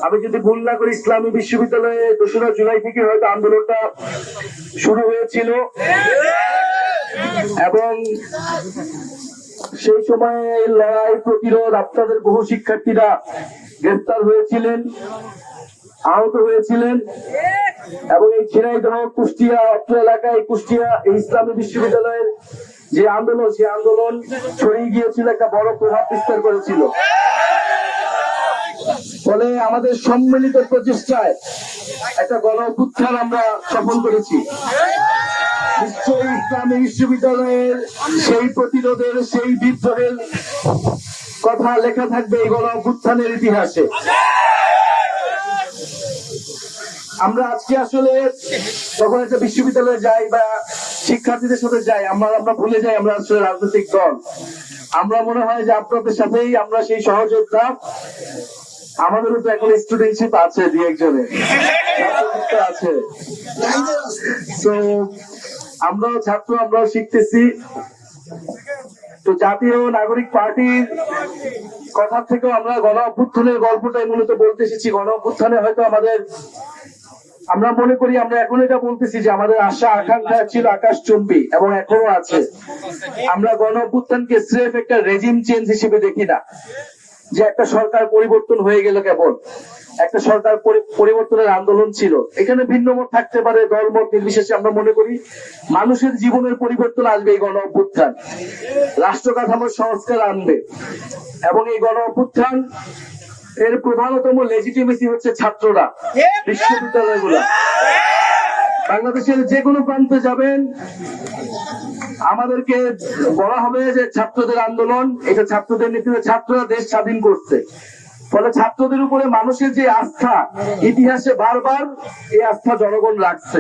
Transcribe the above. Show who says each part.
Speaker 1: আমি যদি ভুল না করি ইসলামী বিশ্ববিদ্যালয়ে 2রা জুলাই থেকে হয়তো আন্দোলনটা শুরু হয়েছিল এবং সেই সময় লড়াই প্রতিরোধ আপনাদের বহু শিক্ষার্থীরা গ্রেফতার হয়েছিলেন, আহত হয়েছিলেন এবং এই ঝিনাইদহ কুষ্টিয়া অত্র এলাকায় কুষ্টিয়া ইসলামী বিশ্ববিদ্যালয়ের যে আন্দোলন, সেই আন্দোলন ছড়িয়ে গিয়েছিল, একটা বড় প্রভাব বিস্তার করেছিল। ফলে আমাদের সম্মিলিত প্রচেষ্টায় একটা গণ অভ্যুত্থান আমরা সফল করেছি। নিশ্চয়ই ইসলামী বিশ্ববিদ্যালয়ের সেই প্রতিরোধের, সেই বিদ্রোহের কথা লেখা থাকবে এই গণ অভ্যুত্থানের ইতিহাসে। আমরা আজকে আসলে যখন একটা বিশ্ববিদ্যালয়ে যাই বা শিক্ষার্থীদের সাথে যাই, আমরা ভুলে যাই আমরা আসলে রাজনৈতিক দল। আমরা মনে হয় যে আপনাদের সাথেই আমরা সেই সহযোদ্ধা। আমাদেরও তো এখন স্টুডেন্টশিপ আছে, দুই একজনের আছে। তো আমরাও ছাত্র, আমরাও শিখতেছি। তো জাতীয় নাগরিক পার্টির কথা থেকেও আমরা গণ অভ্যুত্থানের গল্পটাই মূলত বলতে এসেছি। গণ অভ্যুত্থানে হয়তো আমরা মনে করি, আমরা এখন এটা বলতেছি যে আমাদের আশা আকাঙ্ক্ষা ছিল আকাশচুম্বী এবং এখনো আছে। আমরা গণ অভ্যুত্থানকে স্রেফ একটা রেজিম চেঞ্জ হিসেবে দেখি না, যে একটা সরকার পরিবর্তন হয়ে গেল। কেবল একটা সরকার পরিবর্তনের আন্দোলন ছিল। এখানে ভিন্ন মত থাকতে পারে, দলমত নির্বিশেষে। আমরা মনে করি মানুষের জীবনের পরিবর্তন আসবে এই গণ অভ্যুত্থান, রাষ্ট্র কাঠামোর সংস্কার আনবে। এবং এই গণ অভ্যুত্থান এর প্রধানতম লেজিটিমেসি হচ্ছে ছাত্ররা, বিশ্ববিদ্যালয়গুলো। বাংলাদেশের যে কোনো প্রান্তে যাবেন, আমাদেরকে বলা হবে যে ছাত্রদের আন্দোলন, এটা ছাত্রদের নেতৃত্বে ছাত্ররা দেশ স্বাধীন করছে। ফলে ছাত্রদের উপরে মানুষের যে আস্থা, ইতিহাসে বারবার এই আস্থা জনগণ রাখছে।